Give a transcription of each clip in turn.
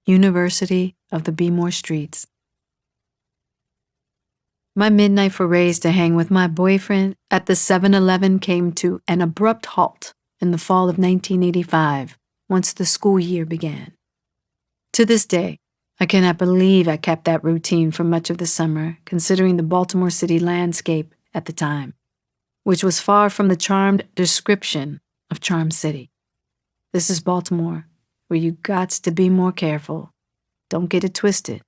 University of the Baltimore streets. My midnight forays to hang with my boyfriend at the 7-Eleven came to an abrupt halt in the fall of 1985, once the school year began. To this day, I cannot believe I kept that routine for much of the summer, considering the Baltimore City landscape at the time, which was far from the charmed description of Charm City. This is Baltimore, where you gots to be more careful. Don't get it twisted.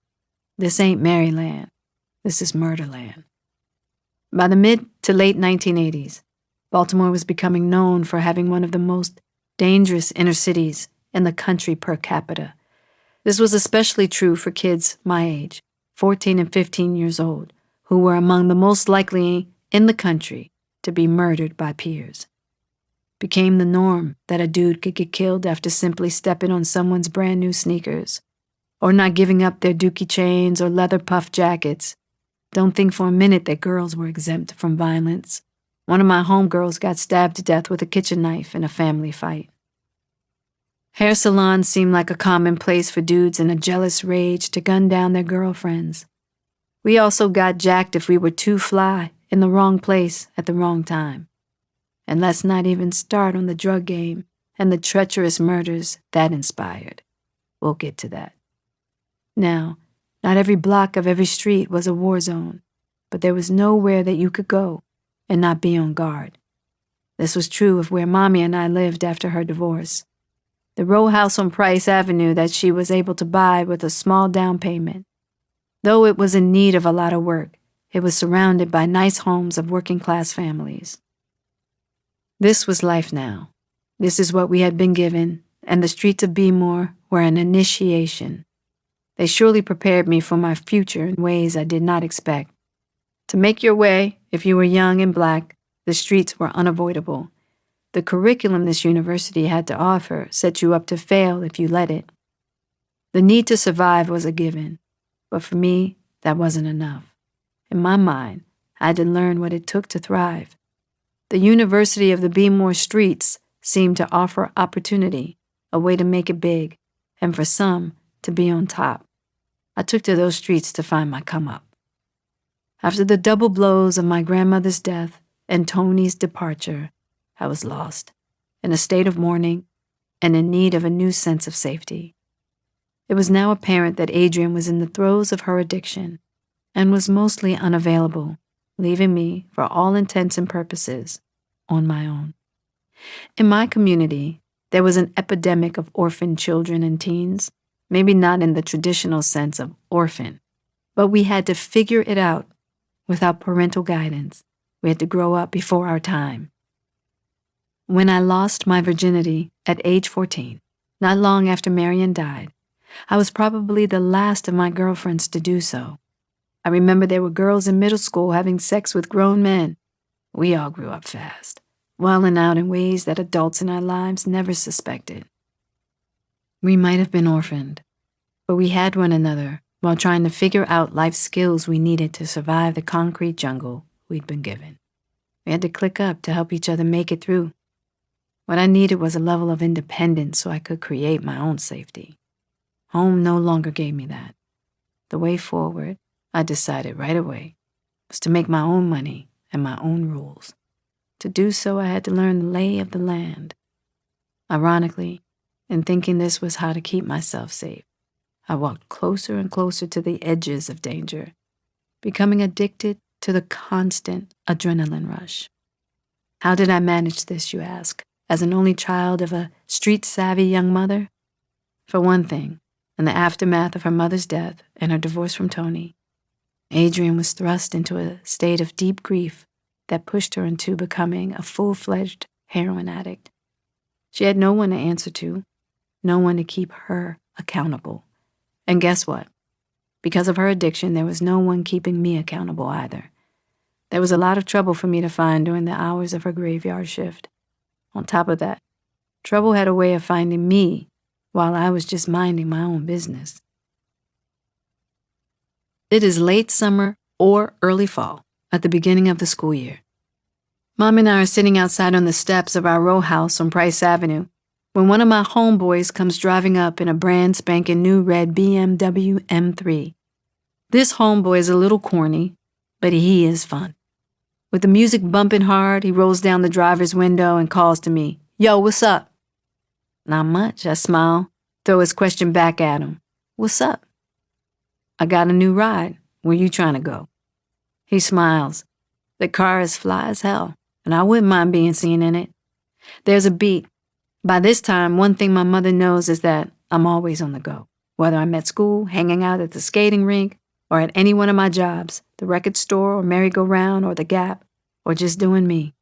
This ain't Maryland. This is Murderland. By the mid to late 1980s, Baltimore was becoming known for having one of the most dangerous inner cities in the country per capita. This was especially true for kids my age, 14 and 15 years old, who were among the most likely in the country to be murdered by peers. Became the norm that a dude could get killed after simply stepping on someone's brand new sneakers, or not giving up their dookie chains or leather puff jackets. Don't think for a minute that girls were exempt from violence. One of my homegirls got stabbed to death with a kitchen knife in a family fight. Hair salons seemed like a common place for dudes in a jealous rage to gun down their girlfriends. We also got jacked if we were too fly in the wrong place at the wrong time. And let's not even start on the drug game and the treacherous murders that inspired. We'll get to that. Now, not every block of every street was a war zone, but there was nowhere that you could go and not be on guard. This was true of where Mommy and I lived after her divorce. The row house on Price Avenue that she was able to buy with a small down payment. Though it was in need of a lot of work, it was surrounded by nice homes of working-class families. This was life now. This is what we had been given, and the streets of Baltimore were an initiation. They surely prepared me for my future in ways I did not expect. To make your way, if you were young and black, the streets were unavoidable. The curriculum this university had to offer set you up to fail if you let it. The need to survive was a given, but for me, that wasn't enough. In my mind, I had to learn what it took to thrive. The University of the Baltimore streets seemed to offer opportunity, a way to make it big, and for some, to be on top. I took to those streets to find my come-up. After the double blows of my grandmother's death and Tony's departure, I was lost, in a state of mourning, and in need of a new sense of safety. It was now apparent that Adrian was in the throes of her addiction, and was mostly unavailable, leaving me, for all intents and purposes, on my own. In my community, there was an epidemic of orphaned children and teens, maybe not in the traditional sense of orphan, but we had to figure it out without parental guidance. We had to grow up before our time. When I lost my virginity at age 14, not long after Marion died, I was probably the last of my girlfriends to do so. I remember there were girls in middle school having sex with grown men. We all grew up fast, wilding out in ways that adults in our lives never suspected. We might have been orphaned, but we had one another while trying to figure out life skills we needed to survive the concrete jungle we'd been given. We had to click up to help each other make it through. What I needed was a level of independence so I could create my own safety. Home no longer gave me that. The way forward, I decided right away, was to make my own money and my own rules. To do so, I had to learn the lay of the land. Ironically, in thinking this was how to keep myself safe, I walked closer and closer to the edges of danger, becoming addicted to the constant adrenaline rush. How did I manage this, you ask, as an only child of a street-savvy young mother? For one thing, in the aftermath of her mother's death and her divorce from Tony, Adrian was thrust into a state of deep grief that pushed her into becoming a full-fledged heroin addict. She had no one to answer to, no one to keep her accountable. And guess what? Because of her addiction, there was no one keeping me accountable either. There was a lot of trouble for me to find during the hours of her graveyard shift. On top of that, trouble had a way of finding me while I was just minding my own business. It is late summer or early fall at the beginning of the school year. Mom and I are sitting outside on the steps of our row house on Price Avenue, when one of my homeboys comes driving up in a brand spanking new red BMW M3. This homeboy is a little corny, but he is fun. With the music bumping hard, he rolls down the driver's window and calls to me, "Yo, what's up?" "Not much," I smile, throw his question back at him. "What's up?" "I got a new ride. Where you trying to go?" He smiles. "The car is fly as hell, and I wouldn't mind being seen in it." There's a beat. By this time, one thing my mother knows is that I'm always on the go, whether I'm at school, hanging out at the skating rink, or at any one of my jobs, the record store or merry-go-round or the Gap, or just doing me.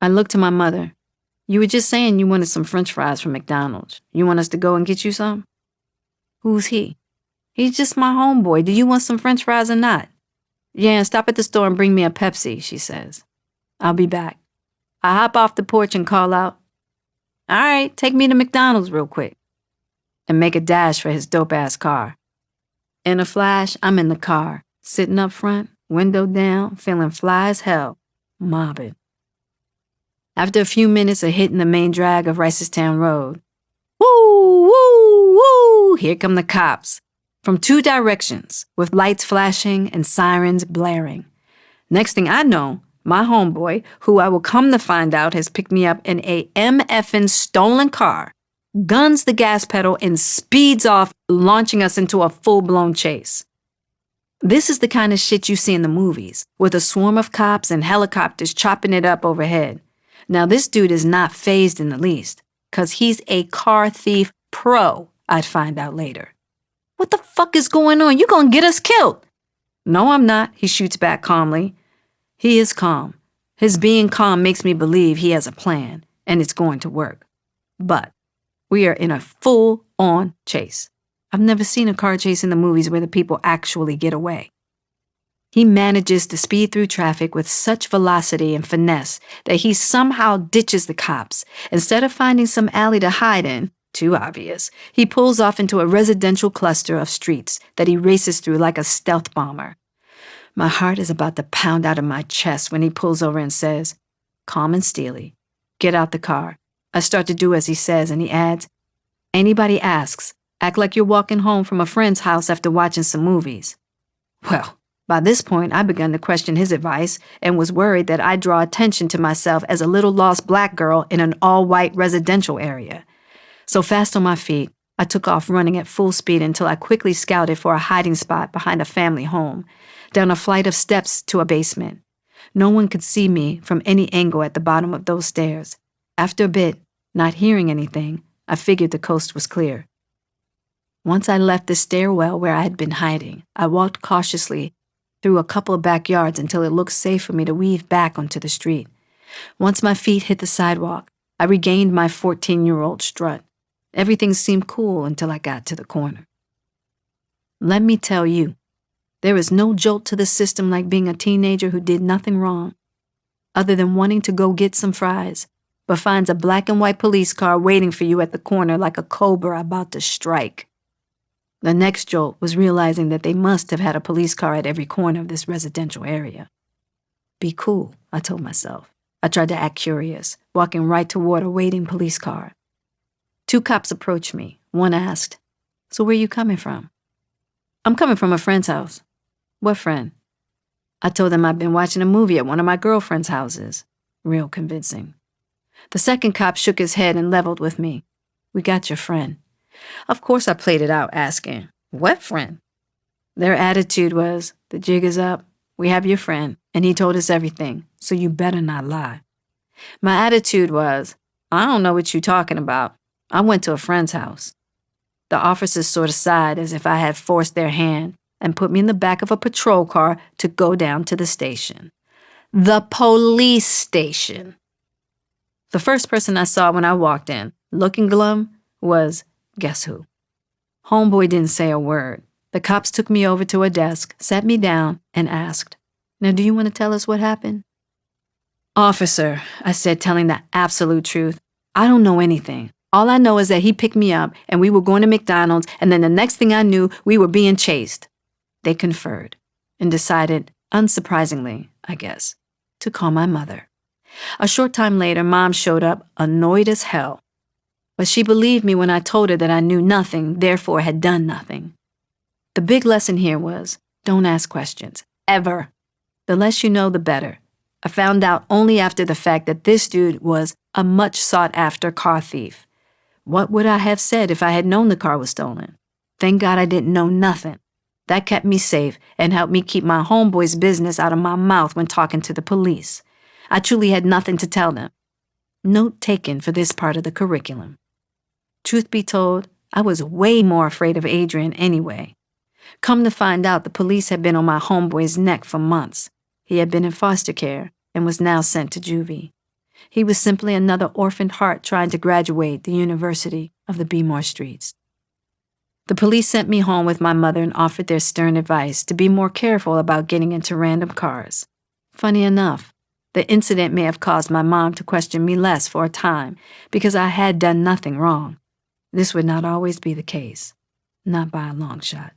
I look to my mother. "You were just saying you wanted some French fries from McDonald's. You want us to go and get you some?" "Who's he?" "He's just my homeboy. Do you want some French fries or not?" "Yeah, stop at the store and bring me a Pepsi," she says. "I'll be back." I hop off the porch and call out, "All right, take me to McDonald's real quick," and make a dash for his dope-ass car. In a flash, I'm in the car, sitting up front, window down, feeling fly as hell, mobbing. After a few minutes of hitting the main drag of Ricestown Road, woo, woo, woo, here come the cops, from 2 directions, with lights flashing and sirens blaring. Next thing I know, my homeboy, who I will come to find out has picked me up in a MFing stolen car, guns the gas pedal and speeds off, launching us into a full-blown chase. This is the kind of shit you see in the movies, with a swarm of cops and helicopters chopping it up overhead. Now this dude is not fazed in the least, 'cause he's a car thief pro, I'd find out later. "What the fuck is going on? You gonna get us killed?" "No, I'm not," he shoots back calmly. He is calm. His being calm makes me believe he has a plan, and it's going to work. But we are in a full-on chase. I've never seen a car chase in the movies where the people actually get away. He manages to speed through traffic with such velocity and finesse that he somehow ditches the cops. Instead of finding some alley to hide in, too obvious, he pulls off into a residential cluster of streets that he races through like a stealth bomber. My heart is about to pound out of my chest when he pulls over and says, calm and steely, "Get out the car." I start to do as he says, and he adds, "Anybody asks, act like you're walking home from a friend's house after watching some movies." Well, by this point, I begun to question his advice and was worried that I'd draw attention to myself as a little lost black girl in an all-white residential area. So fast on my feet, I took off running at full speed until I quickly scouted for a hiding spot behind a family home, down a flight of steps to a basement. No one could see me from any angle at the bottom of those stairs. After a bit, not hearing anything, I figured the coast was clear. Once I left the stairwell where I had been hiding, I walked cautiously through a couple of backyards until it looked safe for me to weave back onto the street. Once my feet hit the sidewalk, I regained my 14-year-old strut. Everything seemed cool until I got to the corner. Let me tell you, there is no jolt to the system like being a teenager who did nothing wrong, other than wanting to go get some fries, but finds a black and white police car waiting for you at the corner like a cobra about to strike. The next jolt was realizing that they must have had a police car at every corner of this residential area. Be cool, I told myself. I tried to act curious, walking right toward a waiting police car. 2 cops approached me. One asked, "So where you coming from?" "I'm coming from a friend's house." "What friend?" I told them I'd been watching a movie at one of my girlfriend's houses. Real convincing. The second cop shook his head and leveled with me. "We got your friend." Of course I played it out, asking, "What friend?" Their attitude was, "The jig is up. We have your friend, and he told us everything, so you better not lie." My attitude was, "I don't know what you're talking about. I went to a friend's house." The officers sort of sighed as if I had forced their hand and put me in the back of a patrol car to go down to the station. The police station. The first person I saw when I walked in, looking glum, was, guess who? Homeboy didn't say a word. The cops took me over to a desk, sat me down, and asked, "Now do you want to tell us what happened?" "Officer," I said, telling the absolute truth, "I don't know anything. All I know is that he picked me up and we were going to McDonald's, and then the next thing I knew, we were being chased." They conferred and decided, unsurprisingly, I guess, to call my mother. A short time later, Mom showed up, annoyed as hell. But she believed me when I told her that I knew nothing, therefore had done nothing. The big lesson here was, don't ask questions, ever. The less you know, the better. I found out only after the fact that this dude was a much sought-after car thief. What would I have said if I had known the car was stolen? Thank God I didn't know nothing. That kept me safe and helped me keep my homeboy's business out of my mouth when talking to the police. I truly had nothing to tell them. Note taken for this part of the curriculum. Truth be told, I was way more afraid of Adrian anyway. Come to find out, the police had been on my homeboy's neck for months. He had been in foster care and was now sent to juvie. He was simply another orphaned heart trying to graduate the University of the Baltimore streets. The police sent me home with my mother and offered their stern advice to be more careful about getting into random cars. Funny enough, the incident may have caused my mom to question me less for a time because I had done nothing wrong. This would not always be the case, not by a long shot.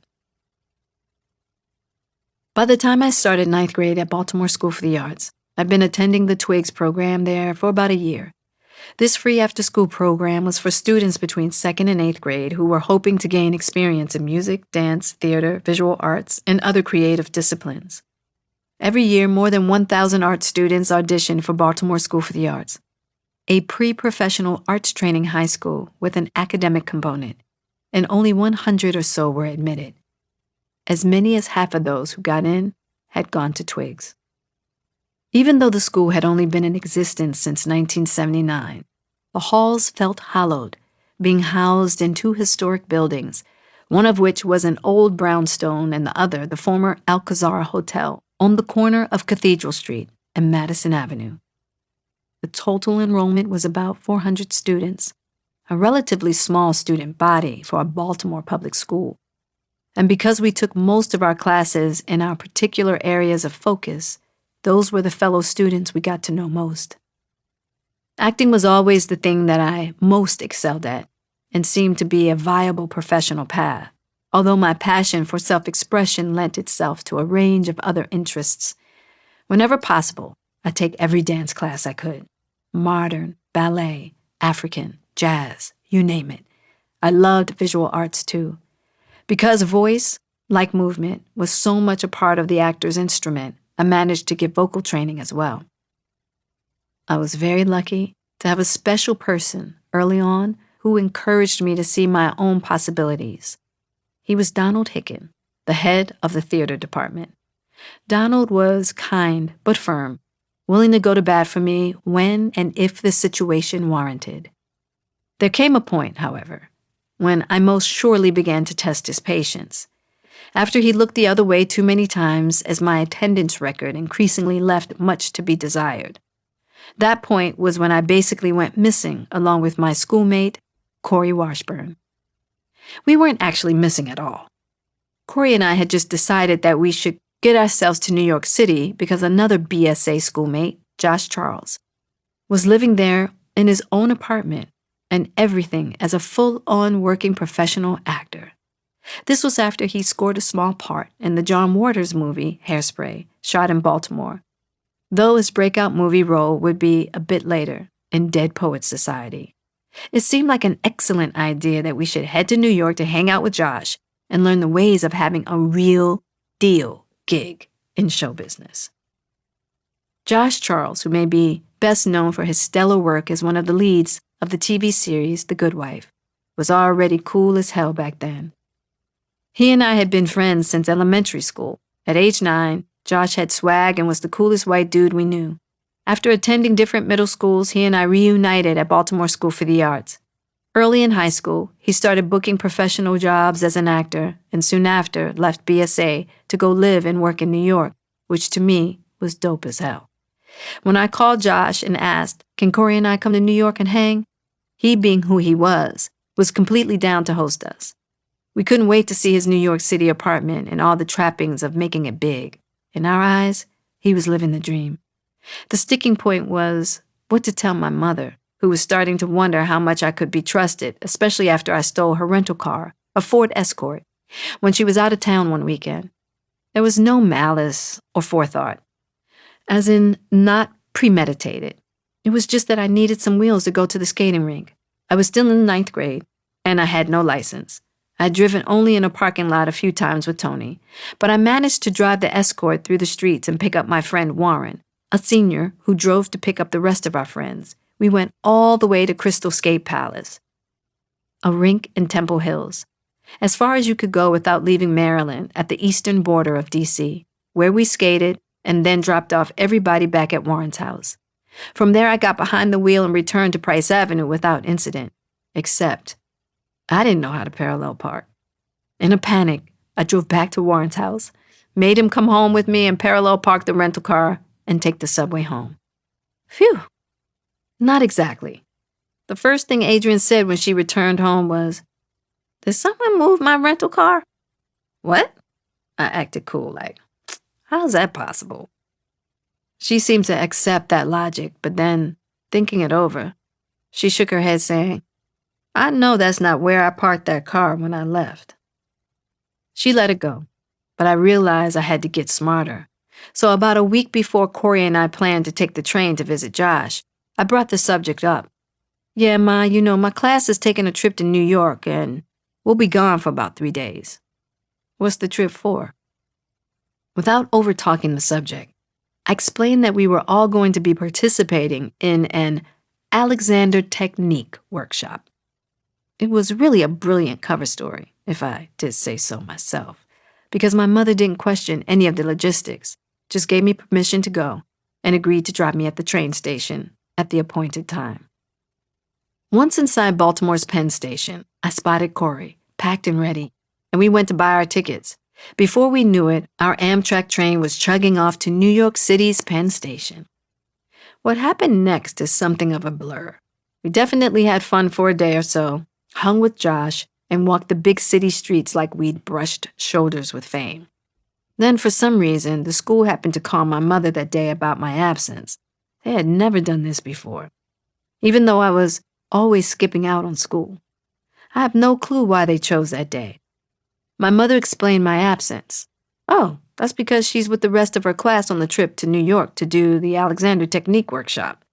By the time I started 9th grade at Baltimore School for the Arts, I'd been attending the Twigs program there for about a year. This free after-school program was for students between 2nd and 8th grade who were hoping to gain experience in music, dance, theater, visual arts, and other creative disciplines. Every year, more than 1,000 art students auditioned for Baltimore School for the Arts, a pre-professional arts training high school with an academic component, and only 100 or so were admitted. As many as half of those who got in had gone to Twigs. Even though the school had only been in existence since 1979, the halls felt hallowed, being housed in 2 historic buildings, one of which was an old brownstone and the other the former Alcazar Hotel on the corner of Cathedral Street and Madison Avenue. The total enrollment was about 400 students, a relatively small student body for a Baltimore public school. And because we took most of our classes in our particular areas of focus, those were the fellow students we got to know most. Acting was always the thing that I most excelled at and seemed to be a viable professional path, although my passion for self-expression lent itself to a range of other interests. Whenever possible, I'd take every dance class I could. Modern, ballet, African, jazz, you name it. I loved visual arts too. Because voice, like movement, was so much a part of the actor's instrument, I managed to get vocal training as well. I was very lucky to have a special person early on who encouraged me to see my own possibilities. He was Donald Hicken, the head of the theater department. Donald was kind but firm, willing to go to bat for me when and if the situation warranted. There came a point, however, when I most surely began to test his patience. After he looked the other way too many times as my attendance record increasingly left much to be desired. That point was when I basically went missing along with my schoolmate, Corey Washburn. We weren't actually missing at all. Corey and I had just decided that we should get ourselves to New York City because another BSA schoolmate, Josh Charles, was living there in his own apartment and everything as a full-on working professional actor. This was after he scored a small part in the John Waters movie, Hairspray, shot in Baltimore, though his breakout movie role would be a bit later in Dead Poets Society. It seemed like an excellent idea that we should head to New York to hang out with Josh and learn the ways of having a real deal gig in show business. Josh Charles, who may be best known for his stellar work as one of the leads of the TV series The Good Wife, was already cool as hell back then. He and I had been friends since elementary school. At age 9, Josh had swag and was the coolest white dude we knew. After attending different middle schools, he and I reunited at Baltimore School for the Arts. Early in high school, he started booking professional jobs as an actor and soon after left BSA to go live and work in New York, which to me was dope as hell. When I called Josh and asked, can Corey and I come to New York and hang? He, being who he was completely down to host us. We couldn't wait to see his New York City apartment and all the trappings of making it big. In our eyes, he was living the dream. The sticking point was what to tell my mother, who was starting to wonder how much I could be trusted, especially after I stole her rental car, a Ford Escort, when she was out of town one weekend. There was no malice or forethought, as in not premeditated. It was just that I needed some wheels to go to the skating rink. I was still in the ninth grade, and I had no license. I'd driven only in a parking lot a few times with Tony, but I managed to drive the Escort through the streets and pick up my friend Warren, a senior who drove to pick up the rest of our friends. We went all the way to Crystal Skate Palace, a rink in Temple Hills, as far as you could go without leaving Maryland at the eastern border of D.C., where we skated and then dropped off everybody back at Warren's house. From there, I got behind the wheel and returned to Price Avenue without incident, except I didn't know how to parallel park. In a panic, I drove back to Warren's house, made him come home with me and parallel park the rental car and take the subway home. Phew. Not exactly. The first thing Adrian said when she returned home was, "Did someone move my rental car?" "What?" I acted cool, like, "How's that possible?" She seemed to accept that logic, but then, thinking it over, she shook her head saying, "I know that's not where I parked that car when I left." She let it go, but I realized I had to get smarter. So about a week before Corey and I planned to take the train to visit Josh, I brought the subject up. "Yeah, Ma, my class is taking a trip to New York, and we'll be gone for about 3 days. What's the trip for?" Without over-talking the subject, I explained that we were all going to be participating in an Alexander Technique workshop. It was really a brilliant cover story, if I did say so myself, because my mother didn't question any of the logistics, just gave me permission to go, and agreed to drop me at the train station at the appointed time. Once inside Baltimore's Penn Station, I spotted Corey, packed and ready, and we went to buy our tickets. Before we knew it, our Amtrak train was chugging off to New York City's Penn Station. What happened next is something of a blur. We definitely had fun for a day or so, hung with Josh, and walked the big city streets like we'd brushed shoulders with fame. Then, for some reason, the school happened to call my mother that day about my absence. They had never done this before, even though I was always skipping out on school. I have no clue why they chose that day. My mother explained my absence. "Oh, that's because she's with the rest of her class on the trip to New York to do the Alexander Technique workshop."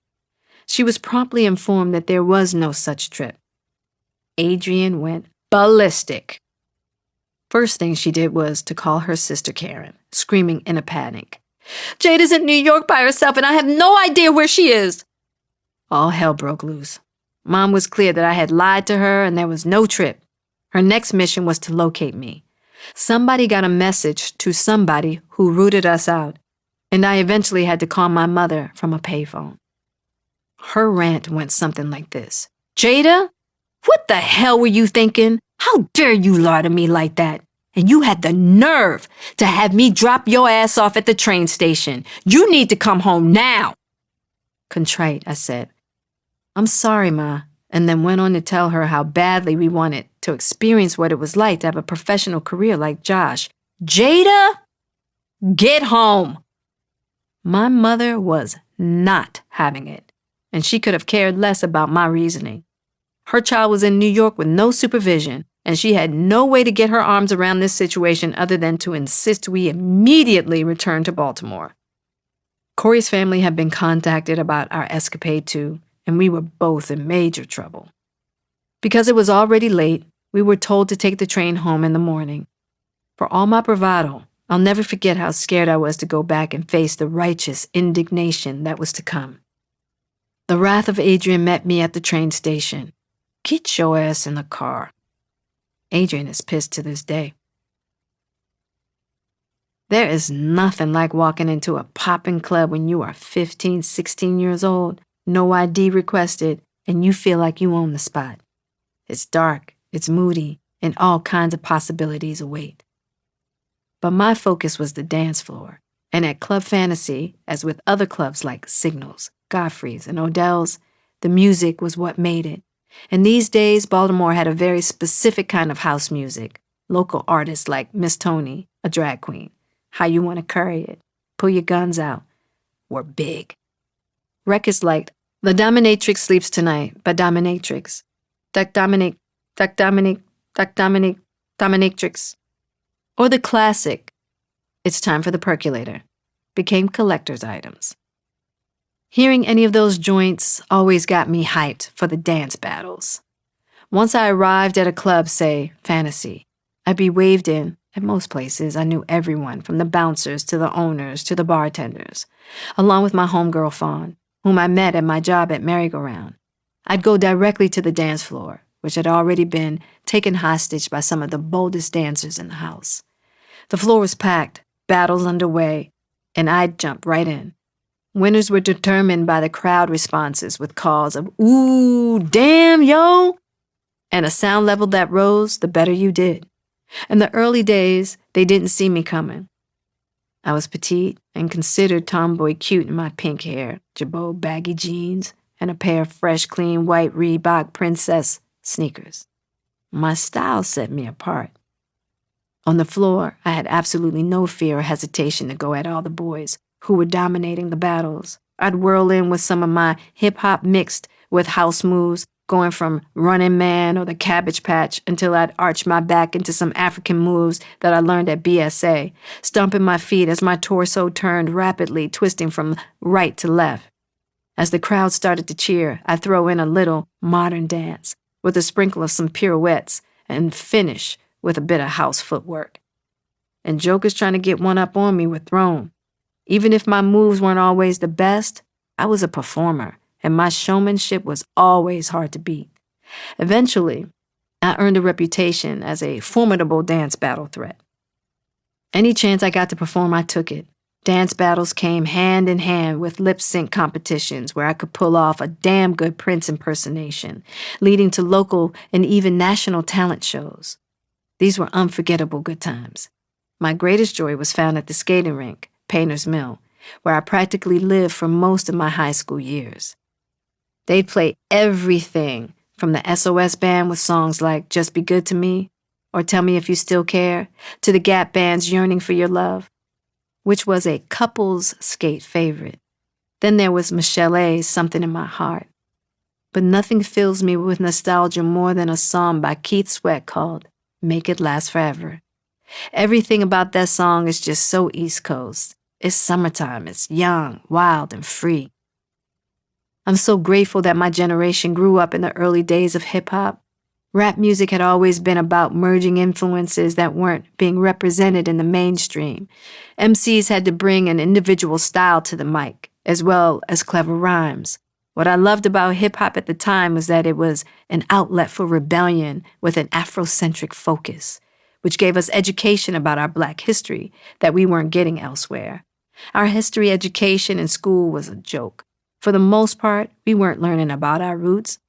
She was promptly informed that there was no such trip. Adrian went ballistic. First thing she did was to call her sister Karen, screaming in a panic, "Jada's in New York by herself and I have no idea where she is." All hell broke loose. Mom was clear that I had lied to her and there was no trip. Her next mission was to locate me. Somebody got a message to somebody who rooted us out, and I eventually had to call my mother from a payphone. Her rant went something like this. "Jada, what the hell were you thinking? How dare you lie to me like that? And you had the nerve to have me drop your ass off at the train station. You need to come home now." Contrite, I said, "I'm sorry, Ma," and then went on to tell her how badly we wanted to experience what it was like to have a professional career like Josh. "Jada, get home." My mother was not having it, and she could have cared less about my reasoning. Her child was in New York with no supervision, and she had no way to get her arms around this situation other than to insist we immediately return to Baltimore. Corey's family had been contacted about our escapade too, and we were both in major trouble. Because it was already late, we were told to take the train home in the morning. For all my bravado, I'll never forget how scared I was to go back and face the righteous indignation that was to come. The wrath of Adrian met me at the train station. "Get your ass in the car." Adrian is pissed to this day. There is nothing like walking into a poppin' club when you are 15, 16 years old, no ID requested, and you feel like you own the spot. It's dark, it's moody, and all kinds of possibilities await. But my focus was the dance floor, and at Club Fantasy, as with other clubs like Signals, Godfrey's, and Odell's, the music was what made it. And these days, Baltimore had a very specific kind of house music. Local artists like Miss Tony, a drag queen, How You Wanna Curry It, Pull Your Guns Out, were big. Records like The Dominatrix Sleeps Tonight by Dominatrix, Dominatrix, or the classic It's Time for the Percolator, became collector's items. Hearing any of those joints always got me hyped for the dance battles. Once I arrived at a club, say, Fantasy, I'd be waved in. At most places, I knew everyone, from the bouncers to the owners to the bartenders, along with my homegirl Fawn, whom I met at my job at Merry-Go-Round. I'd go directly to the dance floor, which had already been taken hostage by some of the boldest dancers in the house. The floor was packed, battles underway, and I'd jump right in. Winners were determined by the crowd responses with calls of, "Ooh, damn, yo!" And a sound level that rose, the better you did. In the early days, they didn't see me coming. I was petite and considered tomboy cute in my pink hair, jabot baggy jeans, and a pair of fresh, clean white Reebok Princess sneakers. My style set me apart. On the floor, I had absolutely no fear or hesitation to go at all the boys who were dominating the battles. I'd whirl in with some of my hip-hop mixed with house moves, going from Running Man or the Cabbage Patch until I'd arch my back into some African moves that I learned at BSA, stomping my feet as my torso turned rapidly, twisting from right to left. As the crowd started to cheer, I'd throw in a little modern dance with a sprinkle of some pirouettes and finish with a bit of house footwork. And jokers trying to get one up on me were thrown. Even if my moves weren't always the best, I was a performer, and my showmanship was always hard to beat. Eventually, I earned a reputation as a formidable dance battle threat. Any chance I got to perform, I took it. Dance battles came hand in hand with lip-sync competitions where I could pull off a damn good Prince impersonation, leading to local and even national talent shows. These were unforgettable good times. My greatest joy was found at the skating rink, Painter's Mill, where I practically lived for most of my high school years. They'd play everything from the SOS Band with songs like Just Be Good to Me or Tell Me If You Still Care to the Gap Band's Yearning for Your Love, which was a couples skate favorite. Then there was Michelle A's Something in My Heart. But nothing fills me with nostalgia more than a song by Keith Sweat called Make It Last Forever. Everything about that song is just so East Coast. It's summertime, it's young, wild, and free. I'm so grateful that my generation grew up in the early days of hip-hop. Rap music had always been about merging influences that weren't being represented in the mainstream. MCs had to bring an individual style to the mic, as well as clever rhymes. What I loved about hip-hop at the time was that it was an outlet for rebellion with an Afrocentric focus, which gave us education about our Black history that we weren't getting elsewhere. Our history education in school was a joke. For the most part, we weren't learning about our roots,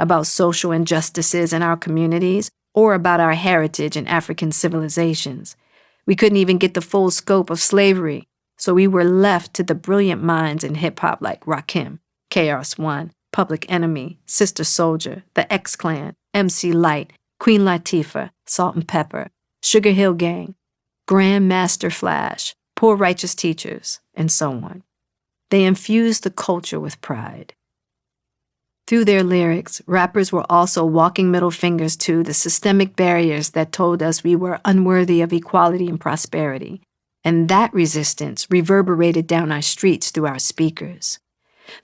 about social injustices in our communities, or about our heritage and African civilizations. We couldn't even get the full scope of slavery, so we were left to the brilliant minds in hip-hop like Rakim, KRS-One, Public Enemy, Sister Soldier, the X-Clan, MC Lyte, Queen Latifah, Salt and Pepper, Sugar Hill Gang, Grandmaster Flash, Poor Righteous Teachers, and so on. They infused the culture with pride. Through their lyrics, rappers were also walking middle fingers to the systemic barriers that told us we were unworthy of equality and prosperity, and that resistance reverberated down our streets through our speakers.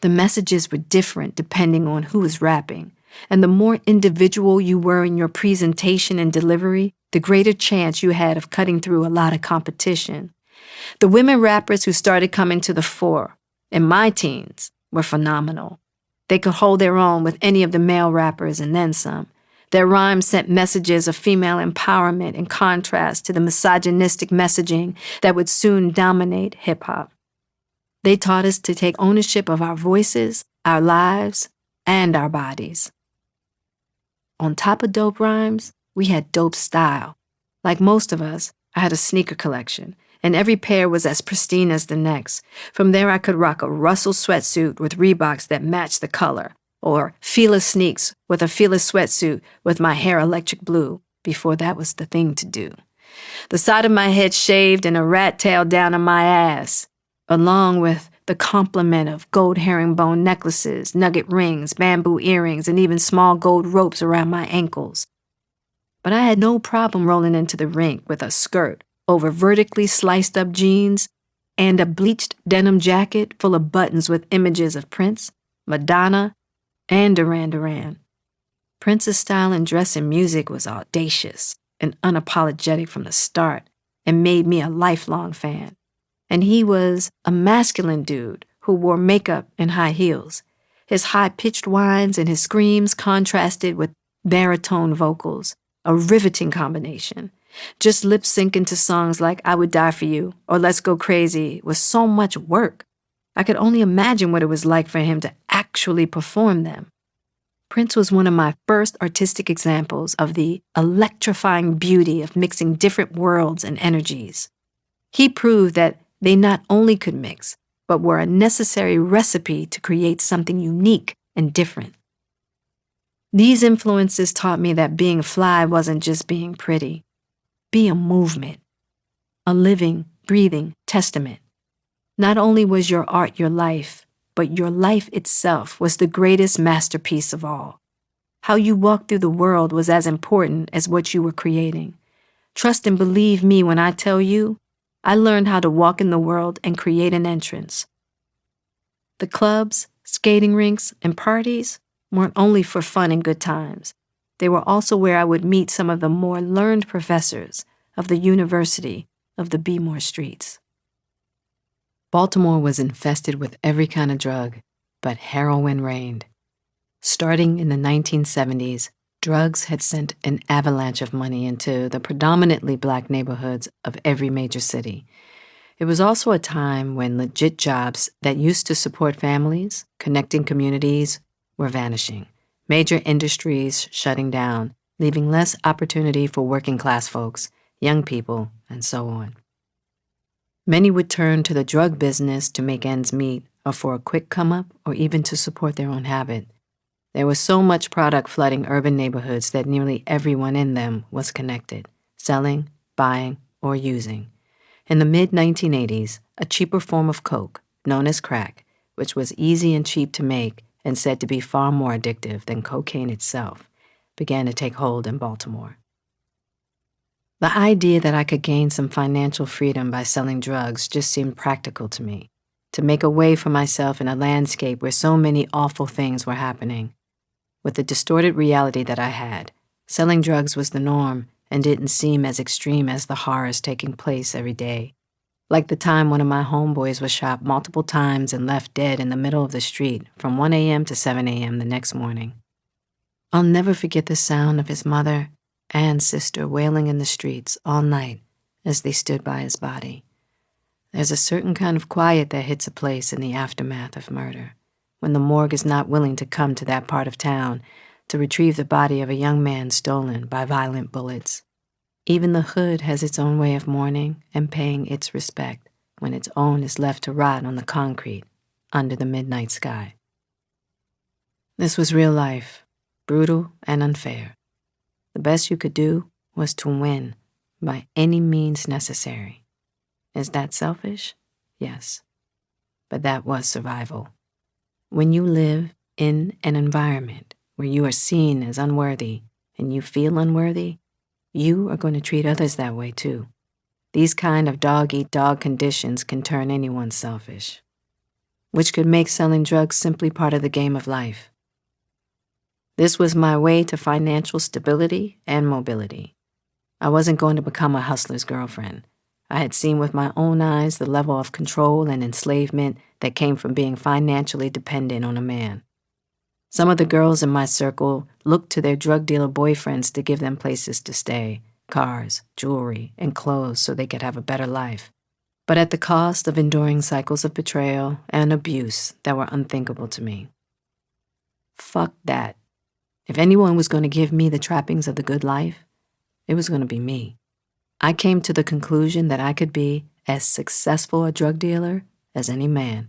The messages were different depending on who was rapping, and the more individual you were in your presentation and delivery, the greater chance you had of cutting through a lot of competition. The women rappers who started coming to the fore in my teens were phenomenal. They could hold their own with any of the male rappers and then some. Their rhymes sent messages of female empowerment in contrast to the misogynistic messaging that would soon dominate hip-hop. They taught us to take ownership of our voices, our lives, and our bodies. On top of dope rhymes, we had dope style. Like most of us, I had a sneaker collection, and every pair was as pristine as the next. From there, I could rock a Russell sweatsuit with Reeboks that matched the color, or Fila sneaks with a Fila sweatsuit with my hair electric blue, before that was the thing to do. The side of my head shaved and a rat tail down on my ass, along with the complement of gold herringbone necklaces, nugget rings, bamboo earrings, and even small gold ropes around my ankles. But I had no problem rolling into the rink with a skirt over vertically sliced up jeans and a bleached denim jacket full of buttons with images of Prince, Madonna, and Duran Duran. Prince's style in dress and music was audacious and unapologetic from the start and made me a lifelong fan. And he was a masculine dude who wore makeup and high heels. His high-pitched whines and his screams contrasted with baritone vocals, a riveting combination. Just lip-syncing to songs like I Would Die For You or Let's Go Crazy was so much work. I could only imagine what it was like for him to actually perform them. Prince was one of my first artistic examples of the electrifying beauty of mixing different worlds and energies. He proved that they not only could mix, but were a necessary recipe to create something unique and different. These influences taught me that being fly wasn't just being pretty. Be a movement, a living, breathing testament. Not only was your art your life, but your life itself was the greatest masterpiece of all. How you walked through the world was as important as what you were creating. Trust and believe me when I tell you, I learned how to walk in the world and create an entrance. The clubs, skating rinks, and parties weren't only for fun and good times. They were also where I would meet some of the more learned professors of the University of the Baltimore streets. Baltimore was infested with every kind of drug, but heroin reigned. Starting in the 1970s, drugs had sent an avalanche of money into the predominantly black neighborhoods of every major city. It was also a time when legit jobs that used to support families, connecting communities, were vanishing. Major industries shutting down, leaving less opportunity for working class folks, young people, and so on. Many would turn to the drug business to make ends meet, or for a quick come-up, or even to support their own habit. There was so much product flooding urban neighborhoods that nearly everyone in them was connected, selling, buying, or using. In the mid-1980s, a cheaper form of coke, known as crack, which was easy and cheap to make and said to be far more addictive than cocaine itself, began to take hold in Baltimore. The idea that I could gain some financial freedom by selling drugs just seemed practical to me, to make a way for myself in a landscape where so many awful things were happening. With the distorted reality that I had, selling drugs was the norm and didn't seem as extreme as the horrors taking place every day. Like the time one of my homeboys was shot multiple times and left dead in the middle of the street from 1 a.m. to 7 a.m. the next morning. I'll never forget the sound of his mother and sister wailing in the streets all night as they stood by his body. There's a certain kind of quiet that hits a place in the aftermath of murder, when the morgue is not willing to come to that part of town to retrieve the body of a young man stolen by violent bullets. Even the hood has its own way of mourning and paying its respect when its own is left to rot on the concrete under the midnight sky. This was real life, brutal and unfair. The best you could do was to win by any means necessary. Is that selfish? Yes. But that was survival. When you live in an environment where you are seen as unworthy and you feel unworthy, you are going to treat others that way too. These kind of dog-eat-dog conditions can turn anyone selfish, which could make selling drugs simply part of the game of life. This was my way to financial stability and mobility. I wasn't going to become a hustler's girlfriend. I had seen with my own eyes the level of control and enslavement that came from being financially dependent on a man. Some of the girls in my circle looked to their drug dealer boyfriends to give them places to stay, cars, jewelry, and clothes so they could have a better life, but at the cost of enduring cycles of betrayal and abuse that were unthinkable to me. Fuck that. If anyone was going to give me the trappings of the good life, it was going to be me. I came to the conclusion that I could be as successful a drug dealer as any man.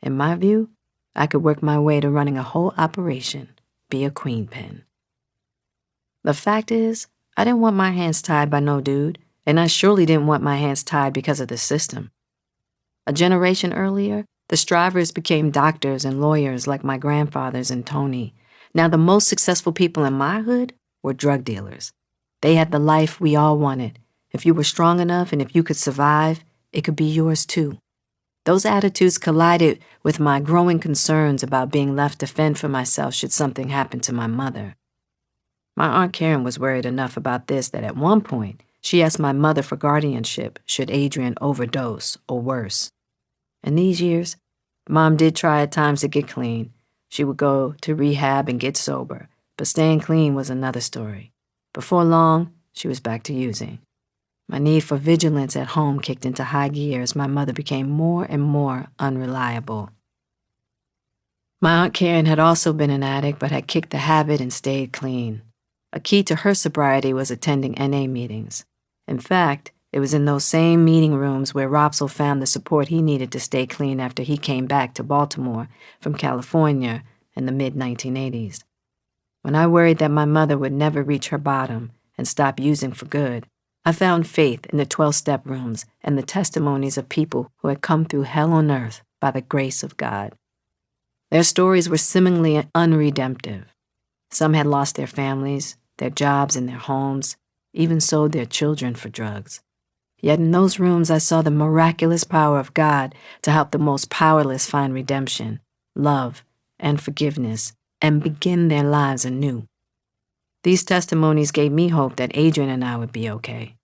In my view, I could work my way to running a whole operation, be a queen pin. The fact is, I didn't want my hands tied by no dude, and I surely didn't want my hands tied because of the system. A generation earlier, the strivers became doctors and lawyers like my grandfathers and Tony. Now the most successful people in my hood were drug dealers. They had the life we all wanted. If you were strong enough and if you could survive, it could be yours too. Those attitudes collided with my growing concerns about being left to fend for myself should something happen to my mother. My Aunt Karen was worried enough about this that at one point, she asked my mother for guardianship should Adrian overdose or worse. In these years, Mom did try at times to get clean. She would go to rehab and get sober, but staying clean was another story. Before long, she was back to using. My need for vigilance at home kicked into high gear as my mother became more and more unreliable. My Aunt Karen had also been an addict but had kicked the habit and stayed clean. A key to her sobriety was attending NA meetings. In fact, it was in those same meeting rooms where Robsell found the support he needed to stay clean after he came back to Baltimore from California in the mid-1980s. When I worried that my mother would never reach her bottom and stop using for good, I found faith in the 12-step rooms and the testimonies of people who had come through hell on earth by the grace of God. Their stories were seemingly unredemptive. Some had lost their families, their jobs, and their homes, even sold their children for drugs. Yet in those rooms I saw the miraculous power of God to help the most powerless find redemption, love, and forgiveness, and begin their lives anew. These testimonies gave me hope that Adrian and I would be okay.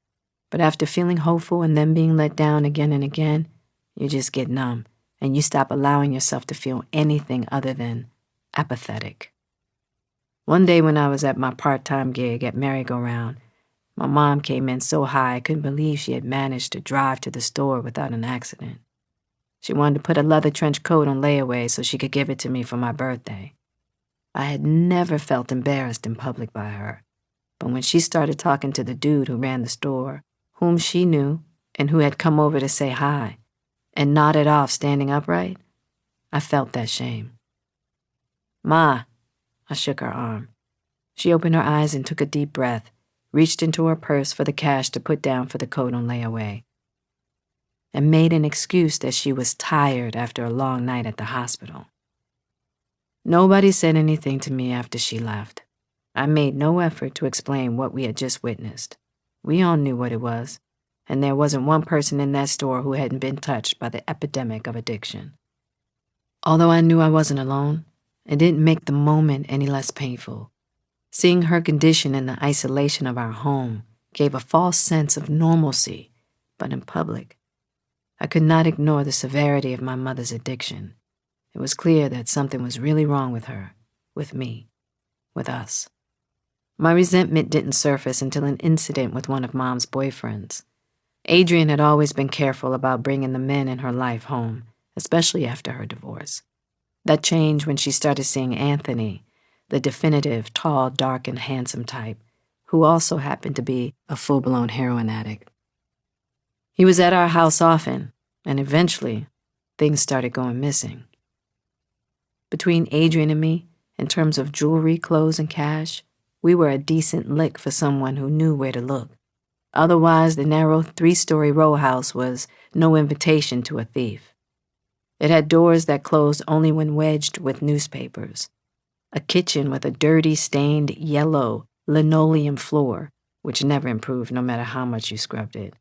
But after feeling hopeful and then being let down again and again, you just get numb, and you stop allowing yourself to feel anything other than apathetic. One day when I was at my part-time gig at Merry-Go-Round, my mom came in so high I couldn't believe she had managed to drive to the store without an accident. She wanted to put a leather trench coat on layaway so she could give it to me for my birthday. I had never felt embarrassed in public by her, but when she started talking to the dude who ran the store, whom she knew and who had come over to say hi, and nodded off standing upright, I felt that shame. "Ma," I shook her arm. She opened her eyes and took a deep breath, reached into her purse for the cash to put down for the coat on layaway, and made an excuse that she was tired after a long night at the hospital. Nobody said anything to me after she left. I made no effort to explain what we had just witnessed. We all knew what it was, and there wasn't one person in that store who hadn't been touched by the epidemic of addiction. Although I knew I wasn't alone, it didn't make the moment any less painful. Seeing her condition in the isolation of our home gave a false sense of normalcy, but in public, I could not ignore the severity of my mother's addiction. It was clear that something was really wrong with her, with me, with us. My resentment didn't surface until an incident with one of Mom's boyfriends. Adrian had always been careful about bringing the men in her life home, especially after her divorce. That changed when she started seeing Anthony, the definitive, tall, dark, and handsome type, who also happened to be a full-blown heroin addict. He was at our house often, and eventually, things started going missing. Between Adrian and me, in terms of jewelry, clothes, and cash, we were a decent lick for someone who knew where to look. Otherwise, the narrow 3-story row house was no invitation to a thief. It had doors that closed only when wedged with newspapers, a kitchen with a dirty, stained, yellow linoleum floor, which never improved no matter how much you scrubbed it,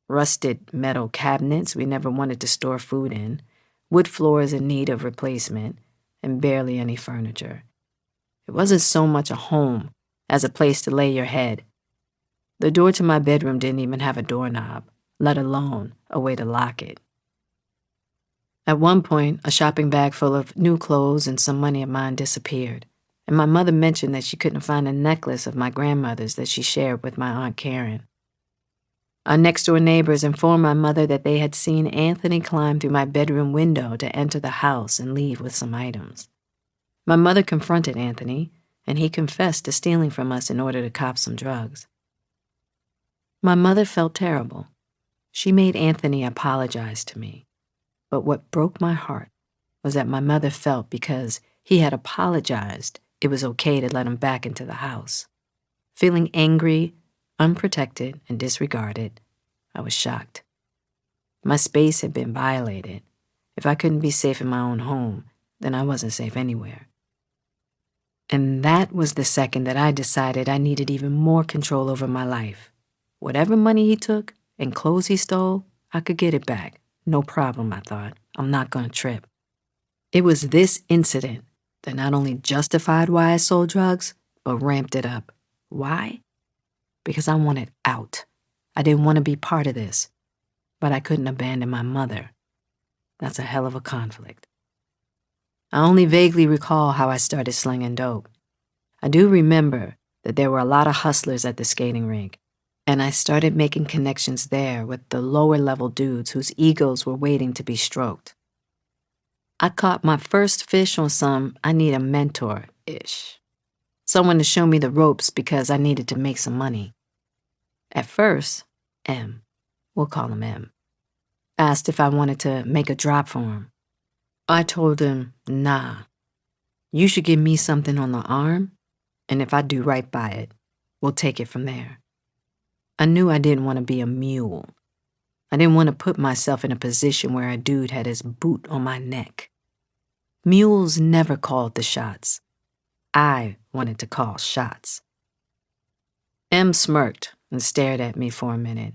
rusted metal cabinets we never wanted to store food in, wood floors in need of replacement, and barely any furniture. It wasn't so much a home as a place to lay your head. The door to my bedroom didn't even have a doorknob, let alone a way to lock it. At one point, a shopping bag full of new clothes and some money of mine disappeared, and my mother mentioned that she couldn't find a necklace of my grandmother's that she shared with my Aunt Karen. Our next-door neighbors informed my mother that they had seen Anthony climb through my bedroom window to enter the house and leave with some items. My mother confronted Anthony, and he confessed to stealing from us in order to cop some drugs. My mother felt terrible. She made Anthony apologize to me. But what broke my heart was that my mother felt because he had apologized, it was okay to let him back into the house. Feeling angry, unprotected, and disregarded, I was shocked. My space had been violated. If I couldn't be safe in my own home, then I wasn't safe anywhere. And that was the second that I decided I needed even more control over my life. Whatever money he took and clothes he stole, I could get it back. No problem, I thought. I'm not going to trip. It was this incident that not only justified why I sold drugs, but ramped it up. Why? Because I wanted out. I didn't want to be part of this, but I couldn't abandon my mother. That's a hell of a conflict. I only vaguely recall how I started slinging dope. I do remember that there were a lot of hustlers at the skating rink, and I started making connections there with the lower-level dudes whose egos were waiting to be stroked. I caught my first fish on some I need a mentor-ish. Someone to show me the ropes because I needed to make some money. At first, M, we'll call him M, asked if I wanted to make a drop for him. I told him, nah, you should give me something on the arm, and if I do right by it, we'll take it from there. I knew I didn't want to be a mule. I didn't want to put myself in a position where a dude had his boot on my neck. Mules never called the shots. I wanted to call shots. M smirked and stared at me for a minute.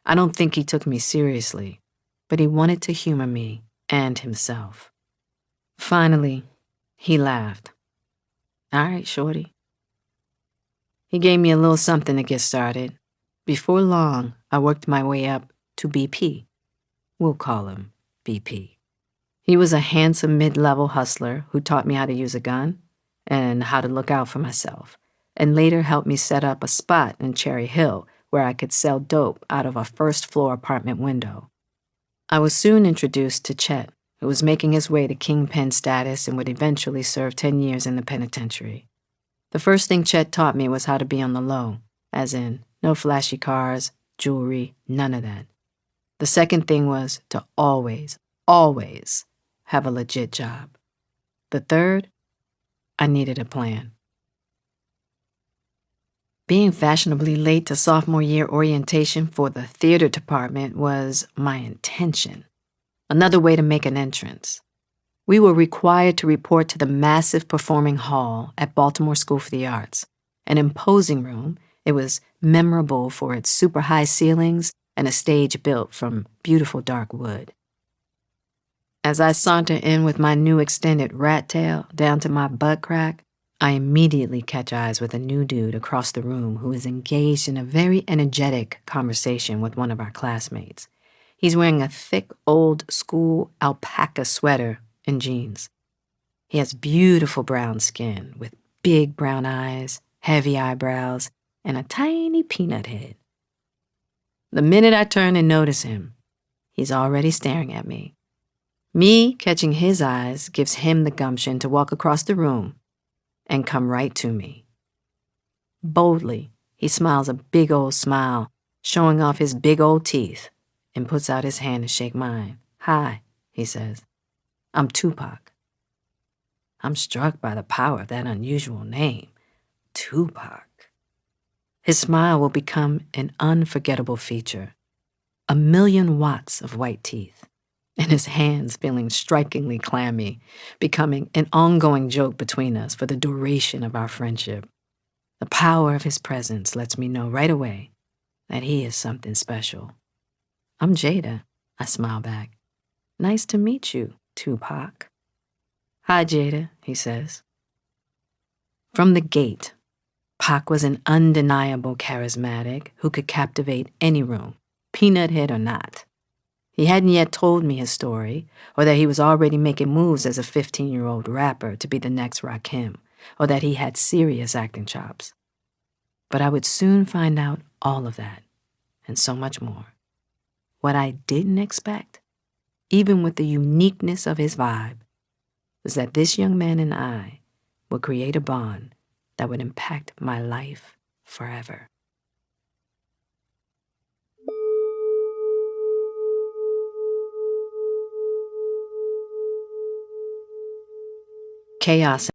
I don't think he took me seriously, but he wanted to humor me and himself. Finally, he laughed. All right, shorty. He gave me a little something to get started. Before long, I worked my way up to BP. We'll call him BP. He was a handsome mid-level hustler who taught me how to use a gun and how to look out for myself, and later helped me set up a spot in Cherry Hill where I could sell dope out of a first-floor apartment window. I was soon introduced to Chet, who was making his way to kingpin status and would eventually serve 10 years in the penitentiary. The first thing Chet taught me was how to be on the low, as in no flashy cars, jewelry, none of that. The second thing was to always have a legit job. The third, I needed a plan. Being fashionably late to sophomore year orientation for the theater department was my intention, another way to make an entrance. We were required to report to the massive performing hall at Baltimore School for the Arts, an imposing room. It was memorable for its super high ceilings and a stage built from beautiful dark wood. As I saunter in with my new extended rat tail down to my butt crack, I immediately catch eyes with a new dude across the room who is engaged in a very energetic conversation with one of our classmates. He's wearing a thick, old-school alpaca sweater and jeans. He has beautiful brown skin with big brown eyes, heavy eyebrows, and a tiny peanut head. The minute I turn and notice him, he's already staring at me. Me catching his eyes gives him the gumption to walk across the room and come right to me. Boldly, he smiles a big old smile, showing off his big old teeth, and puts out his hand to shake mine. Hi, he says. I'm Tupac. I'm struck by the power of that unusual name, Tupac. His smile will become an unforgettable feature. 1,000,000 watts of white teeth, and his hands feeling strikingly clammy, becoming an ongoing joke between us for the duration of our friendship. The power of his presence lets me know right away that he is something special. I'm Jada, I smile back. Nice to meet you, Tupac. Hi, Jada, he says. From the gate, Pac was an undeniable charismatic who could captivate any room, peanut head or not. He hadn't yet told me his story, or that he was already making moves as a 15-year-old rapper to be the next Rakim, or that he had serious acting chops. But I would soon find out all of that, and so much more. What I didn't expect, even with the uniqueness of his vibe, was that this young man and I would create a bond that would impact my life forever. Chaos